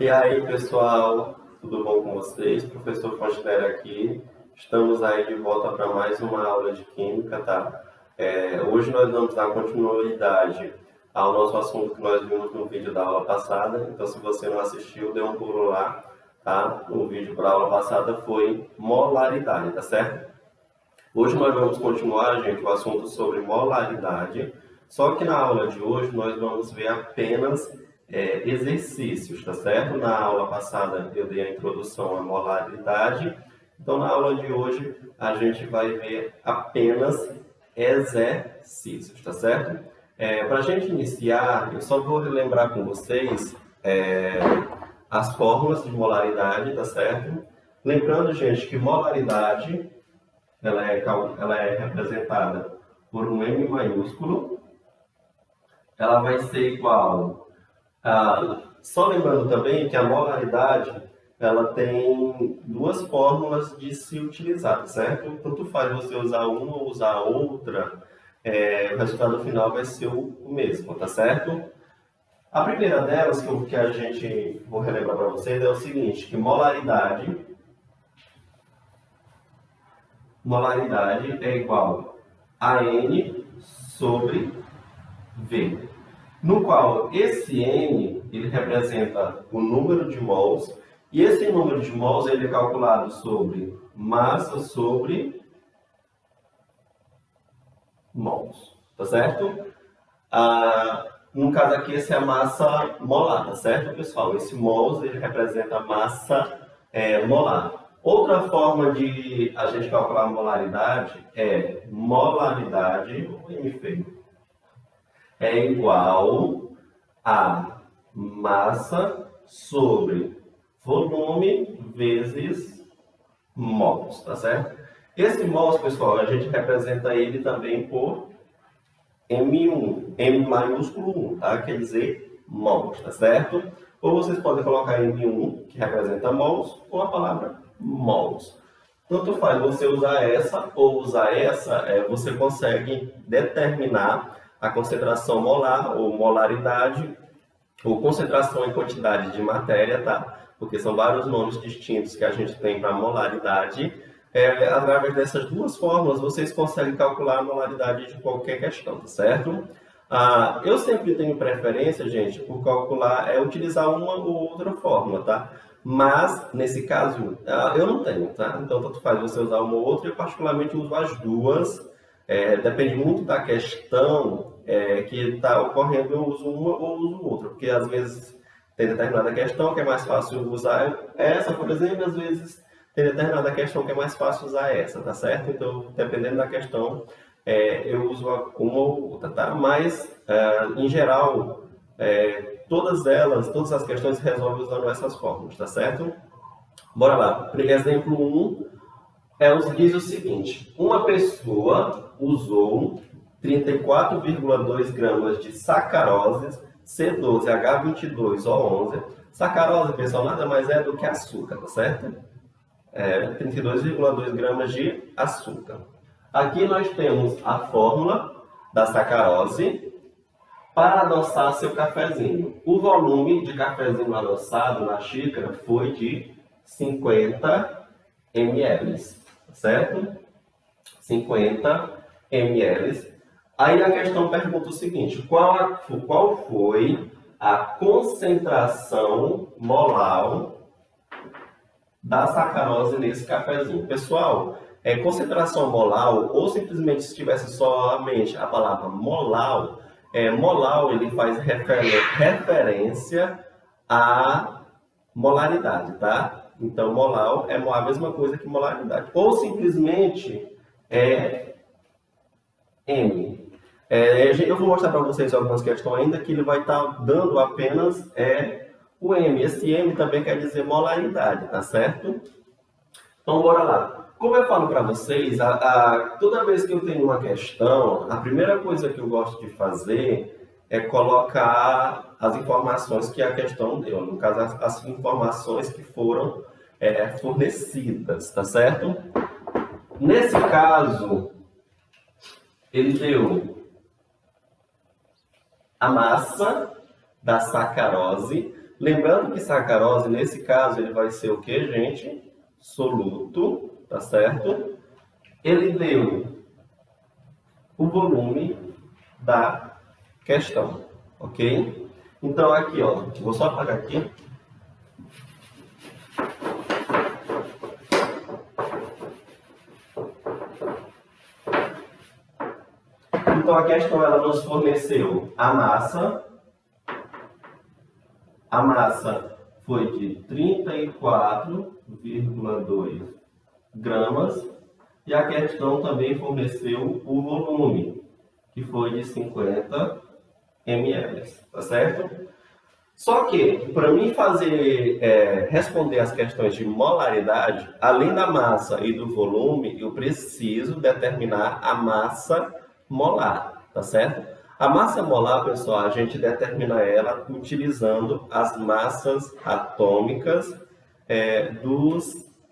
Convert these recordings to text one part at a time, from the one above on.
E aí, pessoal, tudo bom com vocês? Professor Fontenelle aqui. Estamos aí de volta para mais uma aula de Química, tá? Hoje nós vamos dar continuidade ao nosso assunto que nós vimos no vídeo da aula passada. Então, se você não assistiu, dê um pulo lá, tá? O vídeo para a aula passada foi molaridade, tá certo? Hoje nós vamos continuar, gente, o assunto sobre molaridade, só que na aula de hoje nós vamos ver apenas exercícios, tá certo? Na aula passada eu dei a introdução à molaridade, então na aula de hoje a gente vai ver apenas exercícios, tá certo? Para a gente iniciar, eu só vou relembrar com vocês as fórmulas de molaridade, tá certo? Lembrando, gente, que molaridade ela é representada por um M maiúsculo, ela vai ser igual a... Só lembrando também que a molaridade, ela tem duas fórmulas de se utilizar, certo? Tanto faz você usar uma ou usar outra, o resultado final vai ser o mesmo, tá certo? A primeira delas, que a gente vou relembrar para vocês, é o seguinte, que molaridade é igual a N sobre V, no qual esse N ele representa o número de mols, e esse número de mols ele é calculado sobre massa sobre mols, tá certo? No caso aqui, essa é a massa molar, tá certo, pessoal? Esse mols ele representa a massa molar. Outra forma de a gente calcular a molaridade é molaridade, é igual a massa sobre volume vezes mols, tá certo? Esse mols, pessoal, a gente representa ele também por M1, M maiúsculo 1, tá? Quer dizer mols, tá certo? Ou vocês podem colocar M1, que representa mols, ou a palavra mols. Tanto faz você usar essa ou usar essa, você consegue determinar a concentração molar ou molaridade, ou concentração em quantidade de matéria, tá? Porque são vários nomes distintos que a gente tem para molaridade. Através dessas duas fórmulas, vocês conseguem calcular a molaridade de qualquer questão, tá certo? Eu sempre tenho preferência, gente, por calcular, utilizar uma ou outra fórmula, tá? Mas, nesse caso, eu não tenho, tá? Então, tanto faz você usar uma ou outra, eu particularmente uso as duas. Depende muito da questão que está ocorrendo, eu uso uma ou uso outra, porque às vezes tem determinada questão que é mais fácil usar essa, por exemplo, às vezes tem determinada questão que é mais fácil usar essa, tá certo? Então, dependendo da questão, eu uso uma ou outra, tá? Mas, em geral, todas as questões se resolvem usando essas fórmulas, tá certo? Bora lá. Exemplo 1 diz o seguinte: uma pessoa usou 34,2 gramas de sacarose C12H22O11. Sacarose, pessoal, nada mais é do que açúcar, tá certo? 32,2 gramas de açúcar. Aqui nós temos a fórmula da sacarose para adoçar seu cafezinho. O volume de cafezinho adoçado na xícara foi de 50 ml, certo? 50 ml. Aí a questão pergunta o seguinte: qual foi a concentração molar da sacarose nesse cafezinho? Pessoal, concentração molar, ou simplesmente se tivesse somente a palavra molar, molar ele faz referência à molaridade, tá? Então, molar é a mesma coisa que molaridade. Ou simplesmente M. Eu vou mostrar para vocês algumas questões ainda que ele vai estar dando apenas o M. Esse M também quer dizer molaridade, tá certo? Então, bora lá. Como eu falo para vocês, toda vez que eu tenho uma questão, a primeira coisa que eu gosto de fazer é colocar as informações que a questão deu. No caso, as informações que foram fornecidas, tá certo? Nesse caso, ele deu a massa da sacarose Lembrando que sacarose, nesse caso, ele vai ser o que, gente? Soluto, tá certo? Ele deu o volume da questão, ok? Então, aqui, ó, vou só apagar aqui. Então, a questão ela nos forneceu a massa. A massa foi de 34,2 gramas. E a questão também forneceu o volume, que foi de 50 ml, tá certo? Só que, para mim responder as questões de molaridade, além da massa e do volume, eu preciso determinar a massa molar, tá certo? A massa molar, pessoal, a gente determina ela utilizando as massas atômicas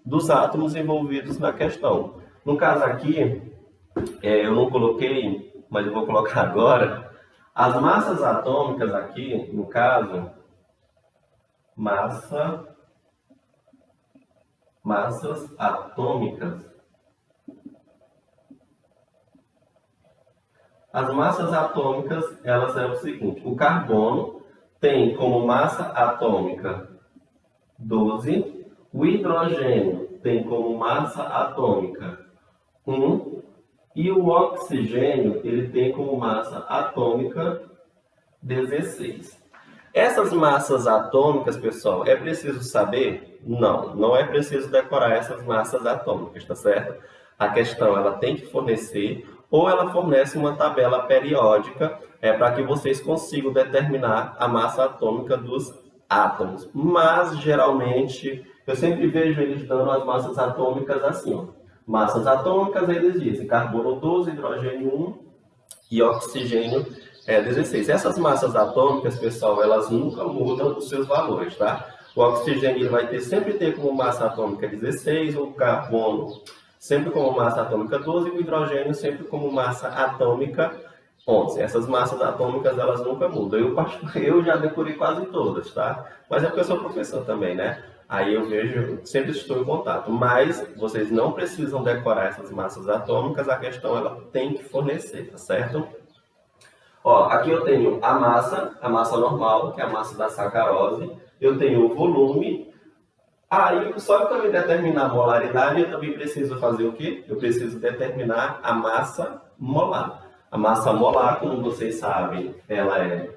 dos átomos envolvidos na questão. No caso aqui, eu não coloquei, mas eu vou colocar agora. As massas atômicas aqui, no caso, massas atômicas. As massas atômicas, elas é o seguinte: o carbono tem como massa atômica 12, o hidrogênio tem como massa atômica 1, e o oxigênio, ele tem como massa atômica 16. Essas massas atômicas, pessoal, é preciso saber? Não, não é preciso decorar essas massas atômicas, tá certo? A questão, ela tem que fornecer, ou ela fornece uma tabela periódica para que vocês consigam determinar a massa atômica dos átomos. Mas, geralmente, eu sempre vejo eles dando as massas atômicas assim, ó. Massas atômicas, eles dizem carbono 12, hidrogênio 1 e oxigênio 16. Essas massas atômicas, pessoal, elas nunca mudam os seus valores, tá? O oxigênio ele vai sempre ter como massa atômica 16, o carbono sempre como massa atômica 12 e o hidrogênio sempre como massa atômica 11. Essas massas atômicas, elas nunca mudam. Eu já decorei quase todas, tá? Mas é porque eu sou professor também, né? Aí eu vejo, sempre estou em contato. Mas vocês não precisam decorar essas massas atômicas, a questão ela tem que fornecer, tá certo? Ó, aqui eu tenho a massa normal, que é a massa da sacarose. Eu tenho o volume. Aí, só que também determinar a molaridade, eu também preciso fazer o quê? Eu preciso determinar a massa molar. A massa molar, como vocês sabem, ela é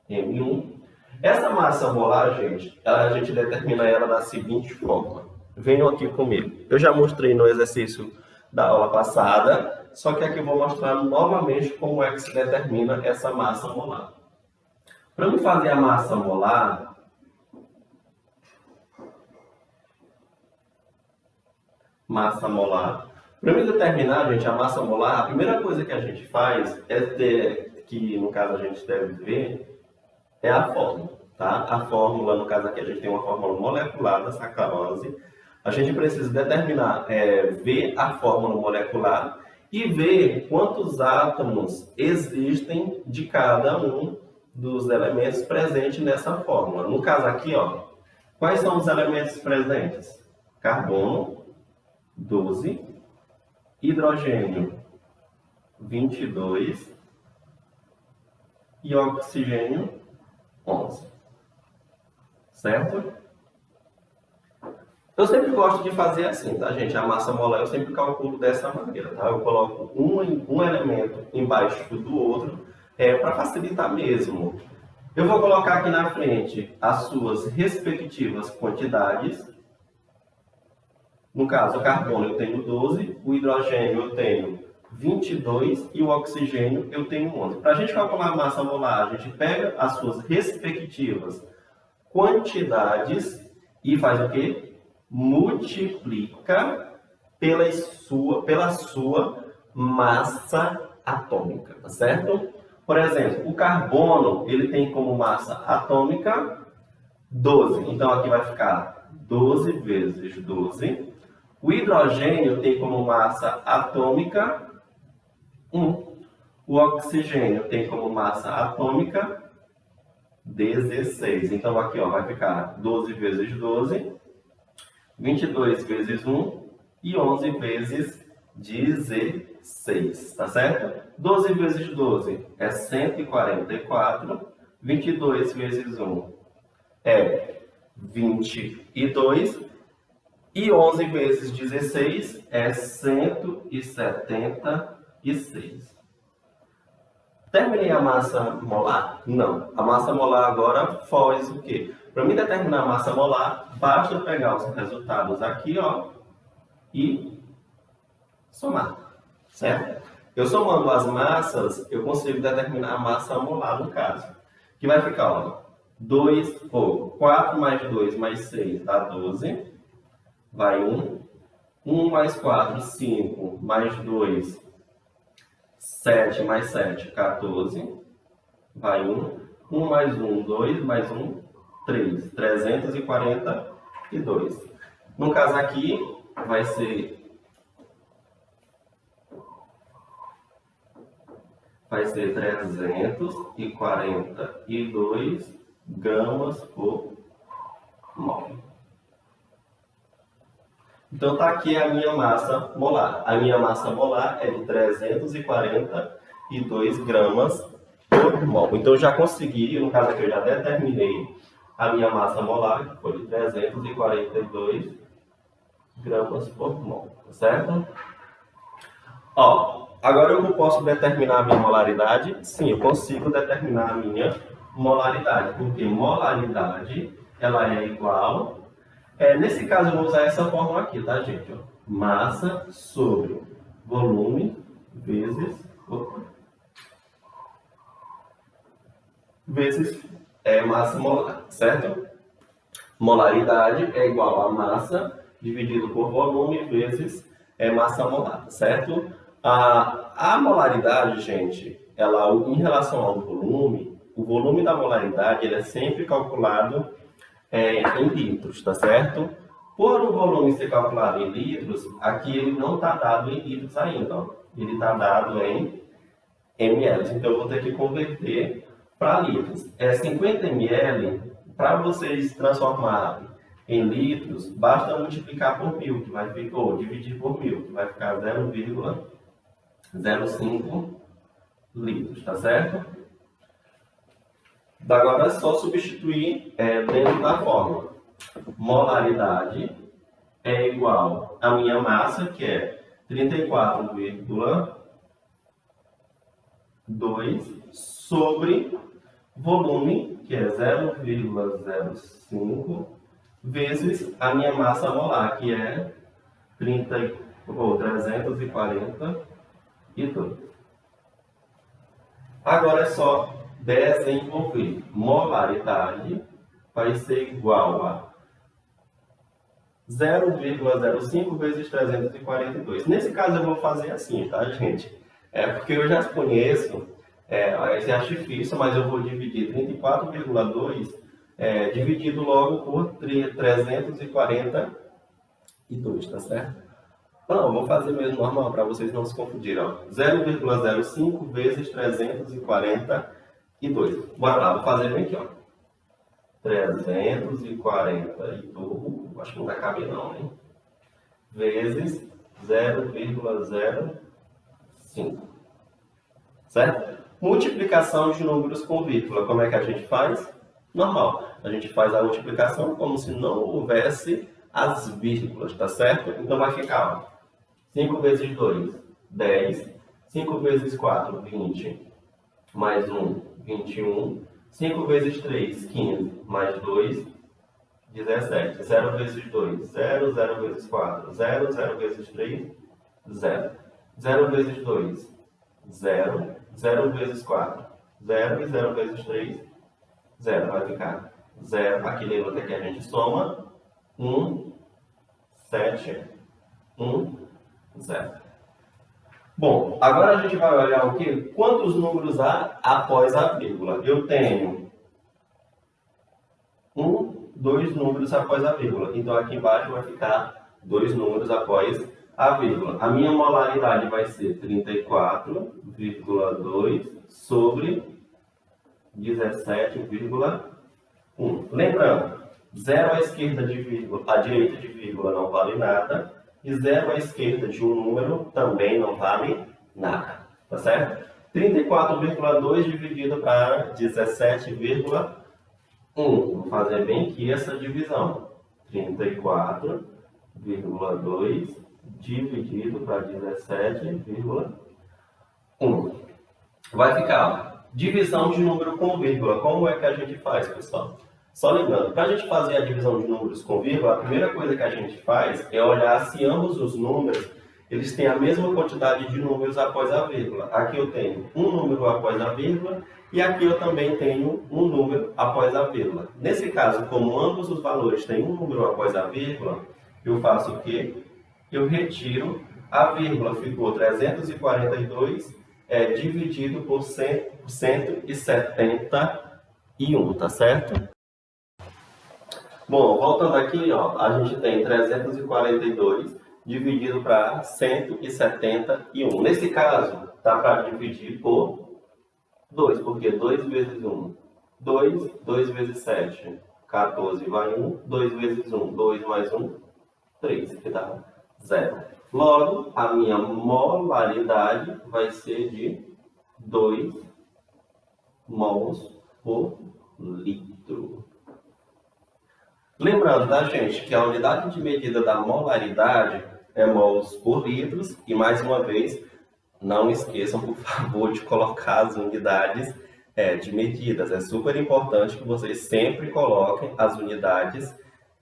M1. Essa massa molar, gente, a gente determina ela da seguinte forma. Venham aqui comigo. Eu já mostrei no exercício da aula passada, só que aqui eu vou mostrar novamente como é que se determina essa massa molar. Para eu fazer a massa molar, para eu determinar, gente, a massa molar, a primeira coisa que a gente faz que no caso a gente deve ver, é a fórmula, tá? A fórmula, no caso aqui, a gente tem uma fórmula molecular da sacarose. A gente precisa determinar, ver a fórmula molecular e ver quantos átomos existem de cada um dos elementos presentes nessa fórmula. No caso aqui, ó, quais são os elementos presentes? Carbono, 12, hidrogênio, 22 e oxigênio, 11. Certo? Eu sempre gosto de fazer assim, tá, gente? A massa molar eu sempre calculo dessa maneira, tá? Eu coloco um elemento embaixo do outro para facilitar mesmo. Eu vou colocar aqui na frente as suas respectivas quantidades. No caso, o carbono eu tenho 12, o hidrogênio eu tenho 22 e o oxigênio eu tenho 11. Para a gente calcular a massa molar, a gente pega as suas respectivas quantidades e faz o quê? Multiplica pela sua massa atômica, tá certo? Por exemplo, o carbono, ele tem como massa atômica 12. Então, aqui vai ficar 12 vezes 12. O hidrogênio tem como massa atômica 1. O oxigênio tem como massa atômica 16. Então, aqui ó, vai ficar 12 vezes 12, 22 vezes 1 e 11 vezes 16, tá certo? 12 vezes 12 é 144, 22 vezes 1 é 22 e 11 vezes 16 é 176. Terminei a massa molar? Não. A massa molar agora faz o quê? Para mim determinar a massa molar, basta eu pegar os resultados aqui, ó, e somar, certo? Eu somando as massas, eu consigo determinar a massa molar no caso. Que vai ficar, ó, 4 mais 2 mais 6 dá 12. Vai 1. 1 mais 4, 5. Mais 2, 7 mais 7, 14. Vai 1. 1 mais 1, 2. Mais 1, 3. 342. No caso aqui, vai ser 342 gramas por mol. Então, está aqui a minha massa molar. A minha massa molar é de 342 gramas por mol. Então, eu já consegui, no caso aqui, eu já determinei a minha massa molar, que foi de 342 gramas por mol, certo? Ó, agora eu posso determinar a minha molaridade? Sim, eu consigo determinar a minha molaridade, porque molaridade, ela é igual... nesse caso, eu vou usar essa fórmula aqui, tá, gente? Ó, massa sobre volume vezes massa molar, certo? Molaridade é igual a massa dividido por volume vezes massa molar, certo? A molaridade, gente, ela, em relação ao volume, o volume da molaridade ele é sempre calculado em litros, tá certo? Por o volume ser calculado em litros, aqui ele não está dado em litros ainda, ó. Ele está dado em ml. Então eu vou ter que converter para litros. 50 ml, para vocês transformarem em litros, basta multiplicar por 1000, que vai ficar, ou dividir por 1000, que vai ficar 0,05 litros, tá certo? Agora é só substituir dentro da fórmula. Molaridade é igual à minha massa, que é 34,2 sobre volume, que é 0,05, vezes a minha massa molar, que é 342. Agora é só desenvolver. Molaridade vai ser igual a 0,05 vezes 342. Nesse caso eu vou fazer assim, tá, gente? Porque eu já conheço esse artifício, mas eu vou dividir 34,2 dividido logo por 342, tá certo? Não, eu vou fazer mesmo normal, para vocês não se confundirem. 0,05 vezes 342. Bora lá, vou fazer bem aqui, ó. 342, acho que não vai caber não, hein? Vezes 0,05. Certo? Multiplicação de números com vírgula. Como é que a gente faz? Normal. A gente faz a multiplicação como se não houvesse as vírgulas, tá certo? Então vai ficar, ó, 5 vezes 2, 10. 5 vezes 4, 20. Mais 1, 21. 5 vezes 3, 15. Mais 2, 17. 0 vezes 2, 0. 0 vezes 4, 0. 0 vezes 3, 0. 0 vezes 2, 0. 0 vezes 4, 0. E 0 vezes 3, 0. Vai ficar 0. Aqui lembra que a gente soma. 1, 7, 1, 0. Bom, agora a gente vai olhar o quê? Quantos números há após a vírgula? Eu tenho 2 números após a vírgula. Então aqui embaixo vai ficar 2 números após a vírgula. A minha molaridade vai ser 34,2 sobre 17,1. Lembrando, 0 à esquerda de vírgula, à direita de vírgula não vale nada, e 0 à esquerda de um número também não vale nada, tá certo? 34,2 dividido para 17,1. Vou fazer bem aqui essa divisão. 34,2 dividido para 17,1. Vai ficar divisão de número com vírgula. Como é que a gente faz, pessoal? Só lembrando, para a gente fazer a divisão de números com vírgula, a primeira coisa que a gente faz é olhar se ambos os números eles têm a mesma quantidade de números após a vírgula. Aqui eu tenho um número após a vírgula e aqui eu também tenho um número após a vírgula. Nesse caso, como ambos os valores têm um número após a vírgula, eu faço o quê? Eu retiro a vírgula, ficou 342 dividido por 171, tá certo? Bom, voltando aqui, ó, a gente tem 342 dividido para 171. Nesse caso, dá para dividir por 2, porque 2 vezes 1, 2, 2 vezes 7, 14 vai 1, 2 vezes 1, 2 mais 1, 3, que dá 0. Logo, a minha molaridade vai ser de 2 mols por litro. Lembrando, tá, gente, que a unidade de medida da molaridade é mols por litros. E, mais uma vez, não esqueçam, por favor, de colocar as unidades de medidas. É super importante que vocês sempre coloquem as unidades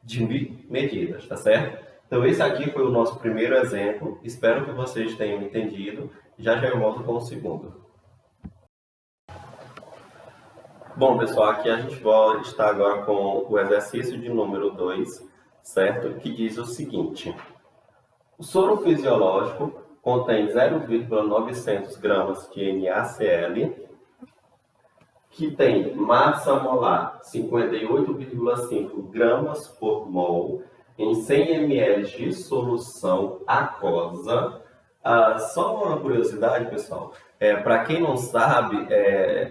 de medidas, tá certo? Então, esse aqui foi o nosso primeiro exemplo. Espero que vocês tenham entendido. Já eu volto com o segundo. Bom, pessoal, aqui a gente está agora com o exercício de número 2, certo? Que diz o seguinte: o soro fisiológico contém 0,900 gramas de NaCl, que tem massa molar 58,5 gramas por mol em 100 ml de solução aquosa. Só uma curiosidade, pessoal, para quem não sabe,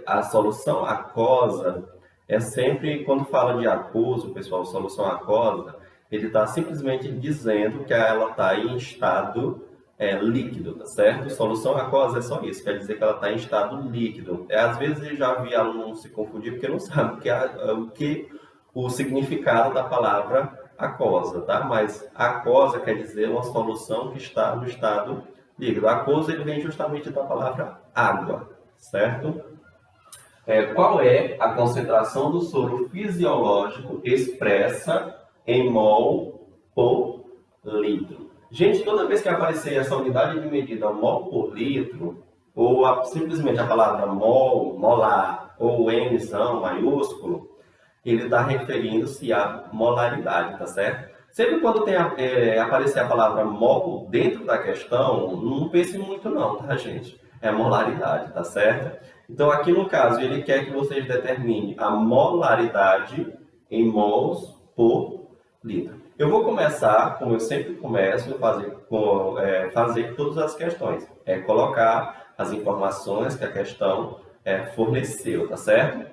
a solução aquosa é sempre, quando fala de aquoso, pessoal, solução aquosa, ele está simplesmente dizendo que ela está em estado líquido, tá certo? Solução aquosa é só isso, quer dizer que ela está em estado líquido. Às vezes eu já vi alunos se confundir porque não sabe o significado da palavra aquosa, tá? Mas aquosa quer dizer uma solução que está no estado líquido. Aquoso ele vem justamente da palavra água, certo? Qual é a concentração do soro fisiológico expressa em mol por litro? Gente, toda vez que aparecer essa unidade de medida mol por litro, ou simplesmente a palavra mol, molar, ou Mzão maiúsculo, ele está referindo-se à molaridade, tá certo? Sempre quando aparecer a palavra mol dentro da questão, não pense muito não, tá, gente? É molaridade, tá certo? Então, aqui no caso, ele quer que vocês determinem a molaridade em mols por litro. Eu vou começar, como eu sempre começo, fazer todas as questões. Colocar as informações que a questão forneceu, tá certo?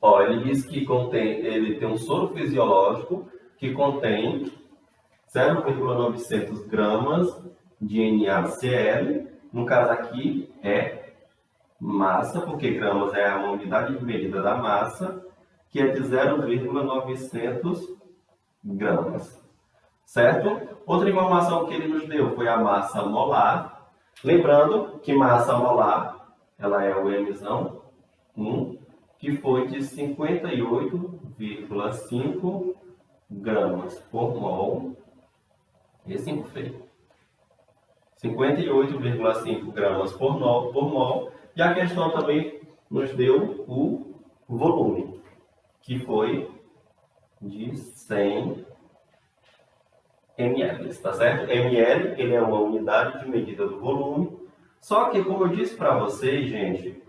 Ó, ele diz que ele tem um soro fisiológico que contém 0,900 gramas de NaCl. No caso aqui é massa, porque gramas é a unidade de medida da massa, que é de 0,900 gramas, certo? Outra informação que ele nos deu foi a massa molar. Lembrando que massa molar, ela é o Mzão 1, que foi de 58,5 gramas por mol. Esse é feio. 58,5 gramas por mol. E a questão também nos deu o volume, que foi de 100 ml, tá certo? ml, ele é uma unidade de medida do volume. Só que, como eu disse para vocês, gente,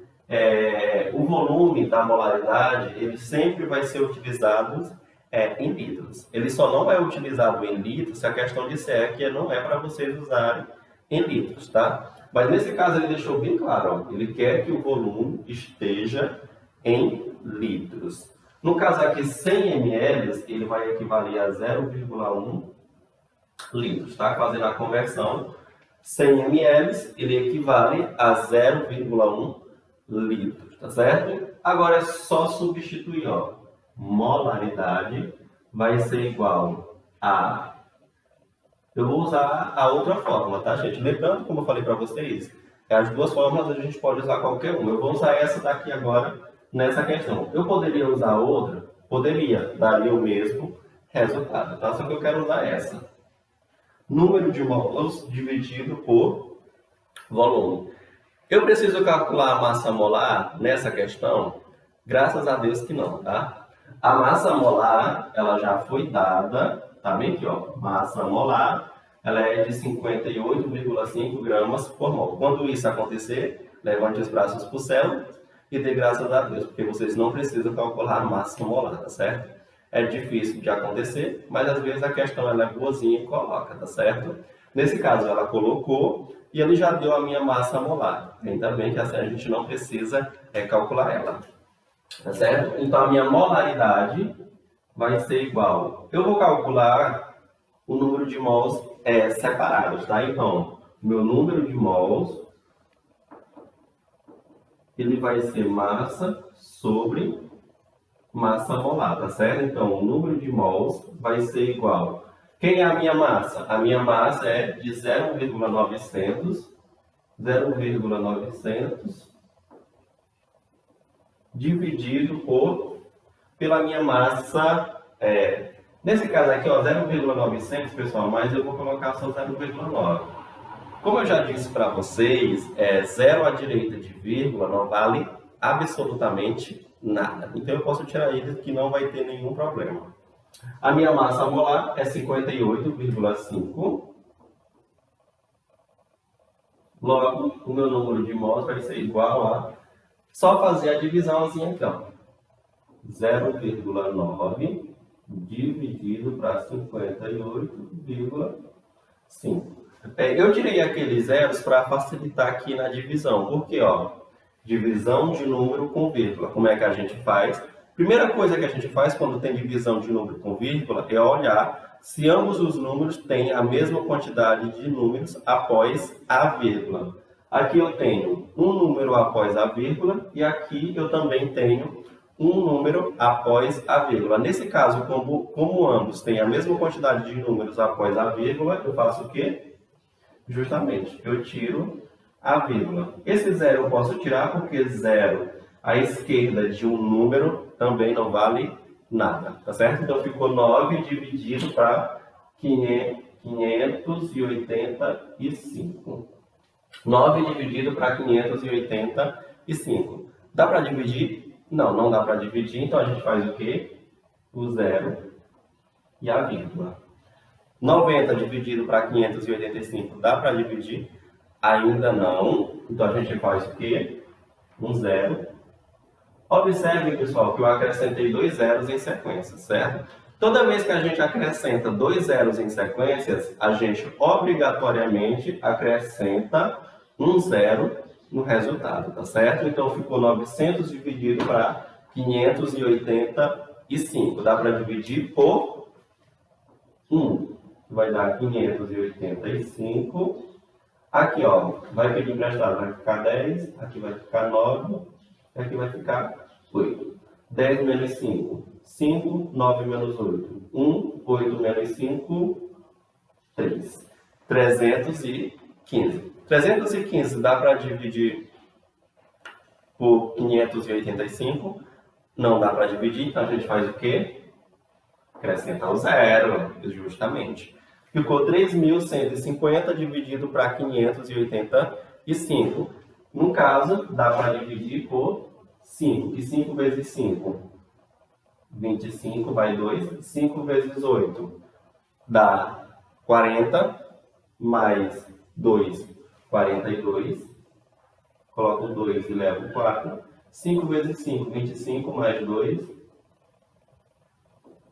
o volume da molaridade, ele sempre vai ser utilizado em litros. Ele só não é utilizado em litros se a questão disser que não é para vocês usarem em litros, tá? Mas nesse caso ele deixou bem claro, ó, ele quer que o volume esteja em litros. No caso aqui, 100 ml, ele vai equivaler a 0,1 litros, tá? Fazendo a conversão, 100 ml, ele equivale a 0,1 litros, tá certo? Agora é só substituir, ó. Molaridade vai ser igual a... Eu vou usar a outra fórmula, tá, gente? Lembrando, como eu falei para vocês, as duas fórmulas a gente pode usar qualquer uma. Eu vou usar essa daqui agora nessa questão. Eu poderia usar outra? Poderia, daria o mesmo resultado, tá? Só que eu quero usar essa. Número de mols dividido por volume. Eu preciso calcular a massa molar nessa questão? Graças a Deus que não, tá? A massa molar, ela já foi dada, tá bem aqui, ó. Massa molar, ela é de 58,5 gramas por mol. Quando isso acontecer, levante os braços para o céu e dê graças a Deus, porque vocês não precisam calcular a massa molar, tá certo? É difícil de acontecer, mas às vezes a questão ela é boazinha e coloca, tá certo? Nesse caso, ela colocou e ele já deu a minha massa molar. Ainda bem que assim a gente não precisa calcular ela, tá certo? Então, a minha molaridade vai ser igual. Eu vou calcular o número de mols separados, tá? Então, meu número de mols, ele vai ser massa sobre massa molar, tá certo? Então, o número de mols vai ser igual. Quem é a minha massa? A minha massa é de 0,900 dividido pela minha massa, nesse caso aqui, ó, 0,900, pessoal, mas eu vou colocar só 0,9. Como eu já disse para vocês, 0 à direita de vírgula não vale absolutamente nada. Então eu posso tirar ele que não vai ter nenhum problema. A minha massa molar é 58,5. Logo, o meu número de mols vai ser igual a... Só fazer a divisãozinha aqui, ó. 0,9 dividido para 58,5. Eu tirei aqueles zeros para facilitar aqui na divisão. Porque, ó, divisão de número com vírgula. Como é que a gente faz? Primeira coisa que a gente faz quando tem divisão de número com vírgula é olhar se ambos os números têm a mesma quantidade de números após a vírgula. Aqui eu tenho um número após a vírgula e aqui eu também tenho um número após a vírgula. Nesse caso, como ambos têm a mesma quantidade de números após a vírgula, eu faço o quê? Justamente, eu tiro a vírgula. Esse zero eu posso tirar porque zero à esquerda de um número também não vale nada, tá certo? Então ficou 9 dividido para 585. 9 dividido para 585. Dá para dividir? Não, não dá para dividir. Então a gente faz o quê? O zero e a vírgula. 90 dividido para 585. Dá para dividir? Ainda não. Então a gente faz o quê? Um zero. Observe, pessoal, que eu acrescentei 2 zeros em sequência, certo? Toda vez que a gente acrescenta 2 zeros em sequências, a gente obrigatoriamente acrescenta um zero no resultado, tá certo? Então ficou 900 dividido para 585. Dá para dividir por 1. Vai dar 585. Aqui, ó, vai pedir emprestado, vai ficar 10. Aqui vai ficar 9. E aqui vai ficar 8. 10 menos 5. 5, 9 menos 8. 1, 8 menos 5, 3. 315. 315 dá para dividir por 585? Não dá para dividir, então a gente faz o quê? Acrescenta o zero, justamente. Ficou 3.150 dividido para 585. No caso, dá para dividir por 5. E 5 vezes 5? 25 vai 2. 5 vezes 8 dá 40. Mais 2, 42. Coloco 2 e levo 4. 5 vezes 5, 25. Mais 2,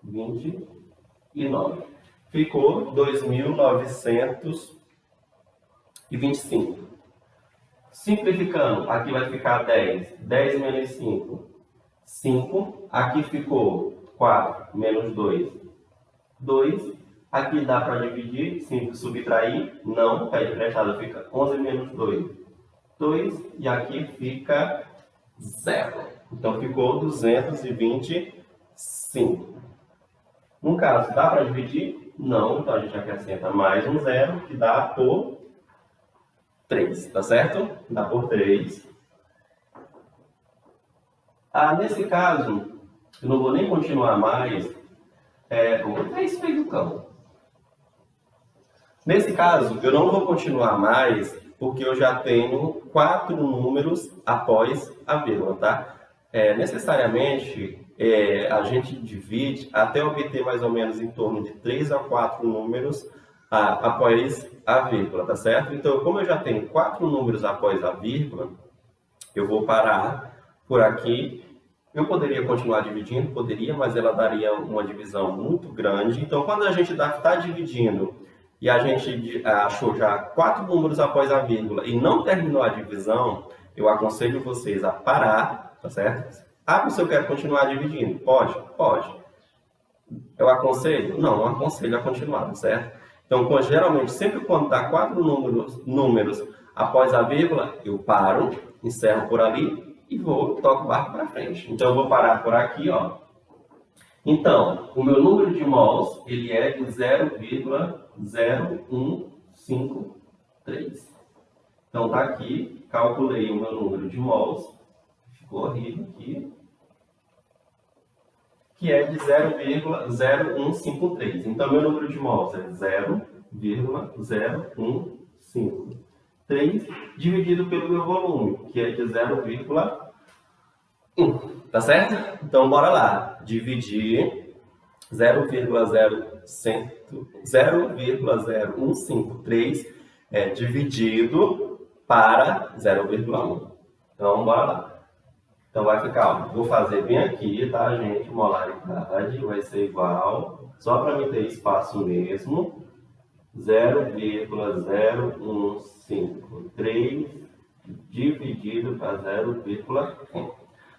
29. Ficou 2.925. Simplificando, aqui vai ficar 10. 10 menos 5, 5. Aqui ficou 4 menos 2, 2. Aqui dá para dividir, 5 subtrair, não, pede emprestado, fica 11 menos 2, 2. E aqui fica 0. Então ficou 225. No caso, dá para dividir? Não, então a gente acrescenta mais um 0, que dá por 3, tá certo? Dá por 3. Nesse caso, eu não vou nem continuar mais. O 3 fez o cão. Nesse caso, eu não vou continuar mais, porque eu já tenho 4 números após a vírgula, tá? Necessariamente, a gente divide até obter mais ou menos em torno de 3 a 4 números após a vírgula, tá certo? Então, como eu já tenho 4 números após a vírgula, eu vou parar por aqui. Eu poderia continuar dividindo, poderia, mas ela daria uma divisão muito grande. Então, quando a gente está dividindo e a gente achou já 4 números após a vírgula e não terminou a divisão, eu aconselho vocês a parar, tá certo? Se eu quero continuar dividindo, pode? Pode. Eu aconselho? Não aconselho a continuar, tá certo? Então, geralmente, sempre quando dá 4 números após a vírgula, eu paro, encerro por ali e toco o barco para frente. Então, eu vou parar por aqui, ó. Então, o meu número de mols, ele é de 0,0153. Então, tá aqui, calculei o meu número de mols, ficou horrível aqui, que é de 0,0153. Então, meu número de mols é 0,0153 dividido pelo meu volume, que é de 0,1. Tá certo? Então, bora lá. Dividir 0,0153 dividido para 0,1. Então, bora lá. Então, vai ficar, vou fazer bem aqui, tá, gente? Molaridade vai ser igual, só para me ter espaço mesmo, 0,0153 dividido para 0,1.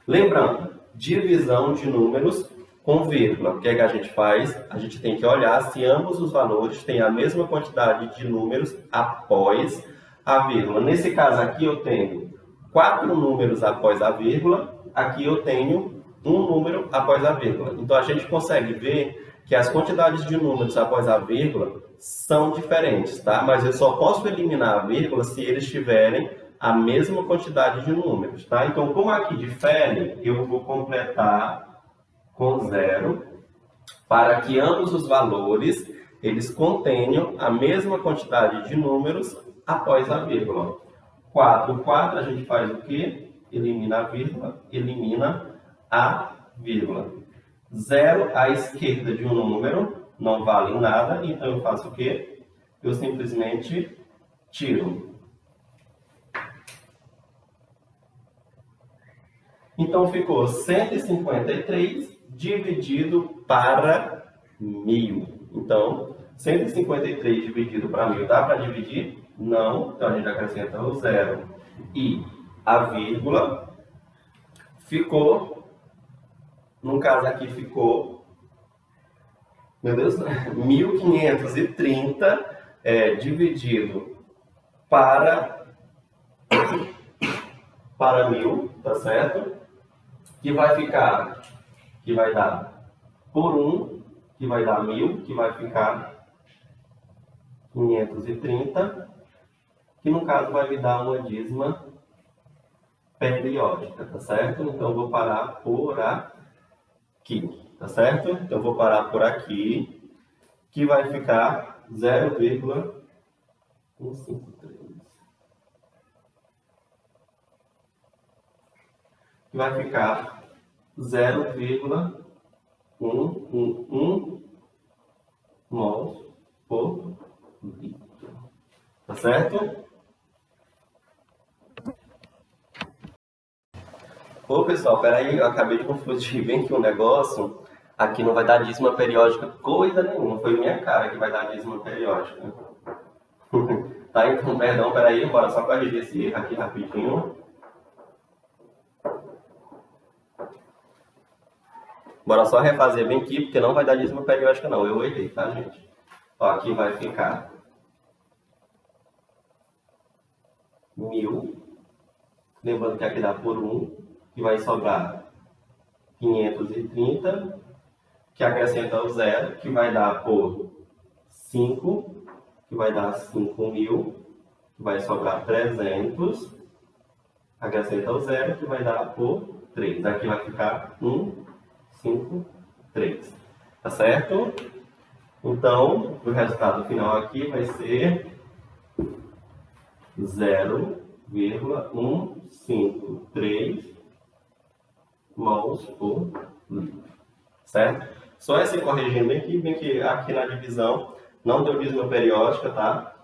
Lembrando, divisão de números com vírgula. O que é que a gente faz? A gente tem que olhar se ambos os valores têm a mesma quantidade de números após a vírgula. Nesse caso aqui eu tenho 4 números após a vírgula, aqui eu tenho um número após a vírgula. Então a gente consegue ver que as quantidades de números após a vírgula são diferentes, tá? Mas eu só posso eliminar a vírgula se eles tiverem a mesma quantidade de números, tá? Então, como aqui difere, eu vou completar com 0 para que ambos os valores eles contenham a mesma quantidade de números após a vírgula. 4, 4, a gente faz o quê? Elimina a vírgula, elimina a vírgula. 0 à esquerda de um número não vale nada, então eu faço o quê? Eu simplesmente tiro. Então ficou 153 dividido para 1000. Então, 153 dividido para 1000, dá para dividir? Não. Então, a gente acrescenta o 0 e a vírgula. Ficou, no caso aqui ficou, meu Deus, 1530 dividido para 1000, tá certo? Que vai ficar, que vai dar por 1, que vai dar 1000, que vai ficar 530, que no caso vai me dar uma dízima periódica, tá certo? Então eu vou parar por aqui, tá certo? Então eu vou parar por aqui, que vai ficar 0,153. Que vai ficar 0,111 mols por litro. Tá certo? Ô pessoal, peraí, eu acabei de confundir bem aqui um negócio. Aqui não vai dar dízima periódica coisa nenhuma, foi minha cara que vai dar dízima periódica. Tá, então, perdão, peraí, bora só corrigir esse erro aqui rapidinho. Bora só refazer bem aqui, porque não vai dar dízima periódica não, eu errei, tá, gente? Ó, aqui vai ficar 1000, lembrando que aqui dá por 1, que vai sobrar 530, que acrescenta o 0, que vai dar por 5, que vai dar 5.000, que vai sobrar 300, acrescenta o 0, que vai dar por 3. Aqui vai ficar 1, 5, 3. Tá certo? Então, o resultado final aqui vai ser 0,153 mols por litro. Certo? Só esse corrigindo bem que aqui na divisão não deu dízima periódica, tá?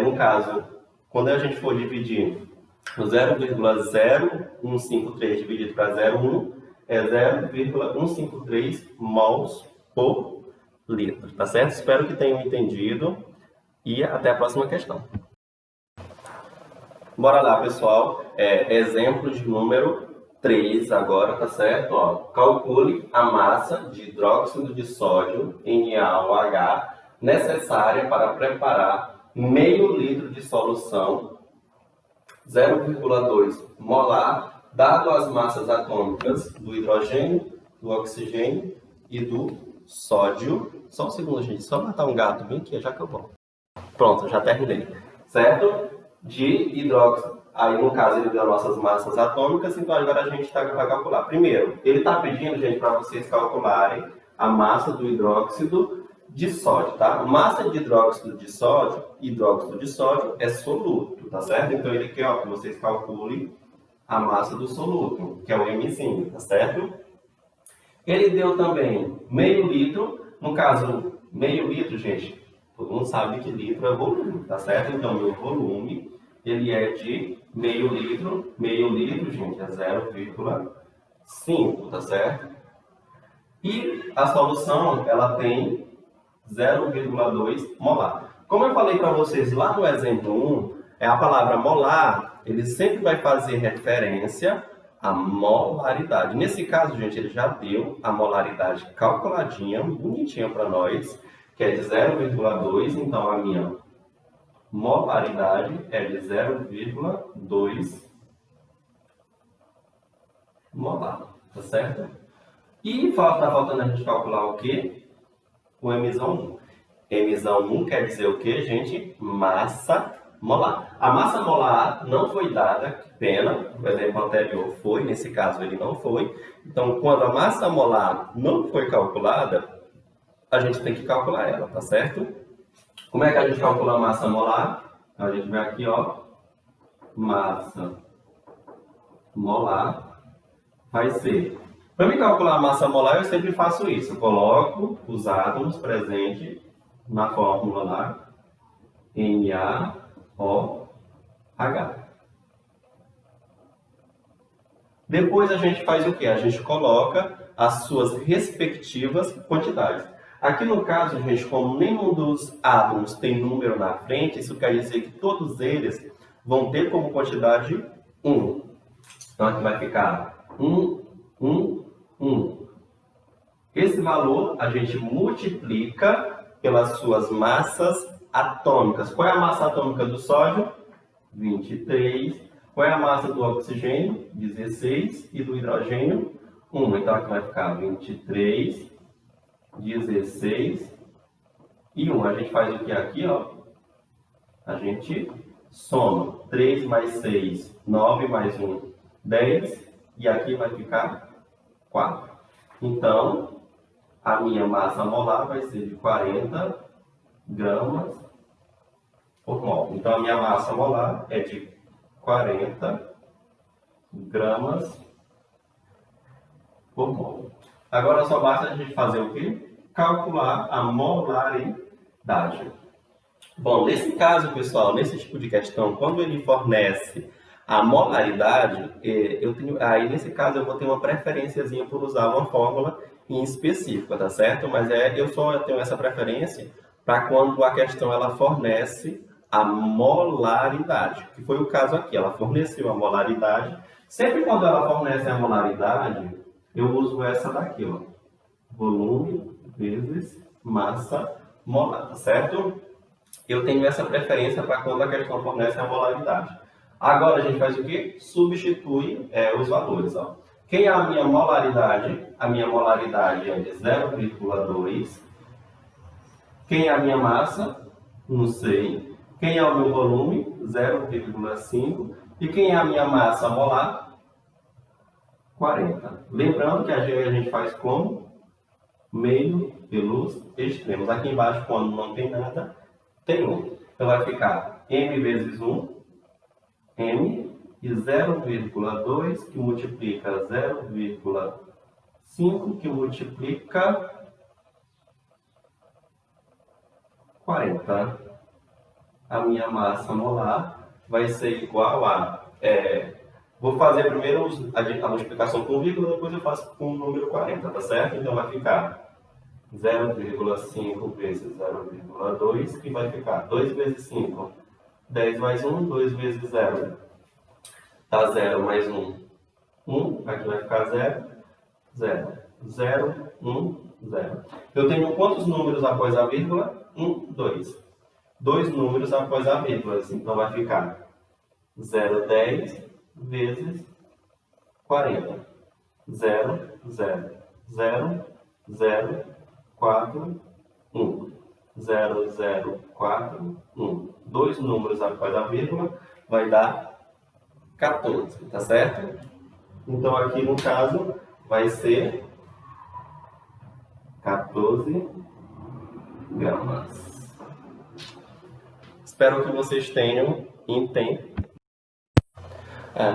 No caso, quando a gente for dividir o 0,0153 dividido para 0,1 é 0,153 mols por litro, tá certo? Espero que tenham entendido e até a próxima questão. Bora lá, pessoal. Exemplo de número 3 agora, tá certo? Ó, calcule a massa de hidróxido de sódio, NaOH, necessária para preparar meio litro de solução 0,2 molar, dado as massas atômicas do hidrogênio, do oxigênio e do sódio. Só um segundo, gente, só matar um gato bem aqui, já que eu vou. Pronto, já terminei. Certo? De hidróxido. Aí, no caso, ele deu nossas massas atômicas, então agora a gente vai calcular. Primeiro, ele está pedindo, gente, para vocês calcularem a massa do hidróxido de sódio, tá? Massa de hidróxido de sódio é soluto, tá certo? Então, ele quer que vocês calculem a massa do soluto, que é o Mzinho, tá certo? Ele deu também meio litro, no caso, meio litro, gente, todo mundo sabe que litro é volume, tá certo? Então, meu volume, ele é de meio litro, gente, é 0,5, tá certo? E a solução, ela tem 0,2 molar. Como eu falei para vocês lá no exemplo 1, a palavra molar, ele sempre vai fazer referência à molaridade. Nesse caso, gente, ele já deu a molaridade calculadinha, bonitinha para nós, que é de 0,2, então a minha molaridade é de 0,2 molar, tá certo? E está faltando a gente calcular o quê? O Mzão 1. Mzão 1 quer dizer o quê, gente? Massa molar. A massa molar não foi dada, que pena, o exemplo anterior foi, nesse caso ele não foi. Então, quando a massa molar não foi calculada, a gente tem que calcular ela, tá certo? Como é que a gente calcula a massa molar? A gente vem aqui, ó, massa molar vai ser... Para me calcular a massa molar, eu sempre faço isso. Eu coloco os átomos presentes na fórmula lá, NaOH. Depois a gente faz o quê? A gente coloca as suas respectivas quantidades. Aqui no caso, gente, como nenhum dos átomos tem número na frente, isso quer dizer que todos eles vão ter como quantidade 1. Então aqui vai ficar 1, 1, 1. Esse valor a gente multiplica pelas suas massas atômicas. Qual é a massa atômica do sódio? 23. Qual é a massa do oxigênio? 16. E do hidrogênio? 1. Então aqui vai ficar 23, 16 e 1. A gente faz o que aqui, ó? A gente soma 3 mais 6, 9 mais 1, 10. E aqui vai ficar 4. Então, a minha massa molar vai ser de 40 gramas por mol. Então, a minha massa molar é de 40 gramas por mol. Agora, só basta a gente fazer o quê? Calcular a molaridade. Bom, nesse caso, pessoal, nesse tipo de questão, quando ele fornece a molaridade, aí nesse caso eu vou ter uma preferenciazinha por usar uma fórmula em específica, tá certo? Mas eu só tenho essa preferência para quando a questão ela fornece a molaridade, que foi o caso aqui, ela forneceu a molaridade. Sempre quando ela fornece a molaridade, eu uso essa daqui, ó, volume vezes massa molar, tá certo? Eu tenho essa preferência para quando a questão fornece a molaridade. Agora a gente faz o quê? Substitui os valores. Ó. Quem é a minha molaridade? A minha molaridade é de 0,2. Quem é a minha massa? Não sei. Quem é o meu volume? 0,5. E quem é a minha massa molar? 40. Lembrando que a gente faz como? Meio pelos extremos. Aqui embaixo, quando não tem nada, tem 1. Então vai ficar m vezes 1, m, e 0,2 que multiplica 0,5 que multiplica 40. A minha massa molar vai ser igual a... vou fazer primeiro a multiplicação com vírgula, depois eu faço com o número 40, tá certo? Então vai ficar 0,5 vezes 0,2, que vai ficar 2 vezes 5, 10 mais 1, 2 vezes 0. Dá 0 mais 1, 1. Aqui vai ficar 0, 0. 0, 1, 0. Eu tenho quantos números após a vírgula? 1, 2. 2 números após a vírgula. Então vai ficar 0,10 vezes 40. 0, 0. 0, 0, 4, 1. 0, 0, 4, 1. 2 números após a vírgula vai dar 14, tá certo? Então aqui no caso vai ser 14 gramas. Espero que vocês tenham entendido.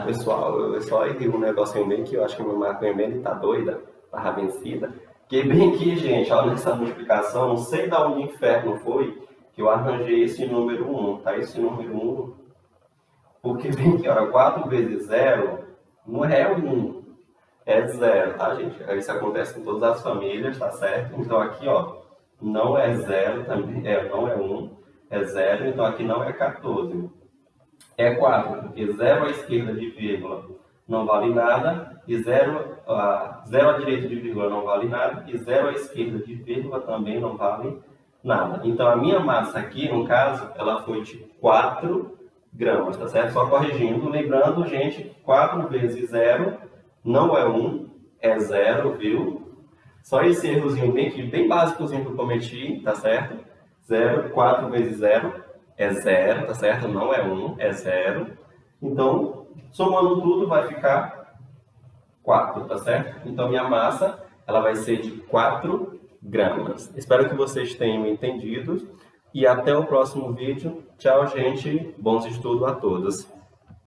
Pessoal, eu só errei um negocinho bem que eu acho que meu macro bem tá doida, tava vencida. Que bem que, gente, olha nessa multiplicação, não sei de onde o inferno foi que eu arranjei esse número 1, tá? Esse número 1, porque bem que, olha, 4 vezes 0 não é 1, é 0, tá, gente? Isso acontece em todas as famílias, tá certo? Então aqui, ó, não é 0, também não é 1, é 0, então aqui não é 14. É 4, porque 0 à esquerda de vírgula não vale nada, e 0 à direita de vírgula não vale nada, e 0 à esquerda de vírgula também não vale nada. Então a minha massa aqui, no caso, ela foi de 4 gramas, tá certo? Só corrigindo, lembrando, gente, 4 vezes 0 não é 1, é 0, viu? Só esse errozinho bem básicozinho que eu cometi, tá certo? 0, 4 vezes 0 é 0, tá certo? Não é 1, é 0. Então, somando tudo, vai ficar 4, tá certo? Então, minha massa, ela vai ser de 4 gramas. Espero que vocês tenham entendido. E até o próximo vídeo. Tchau, gente. Bons estudos a todos.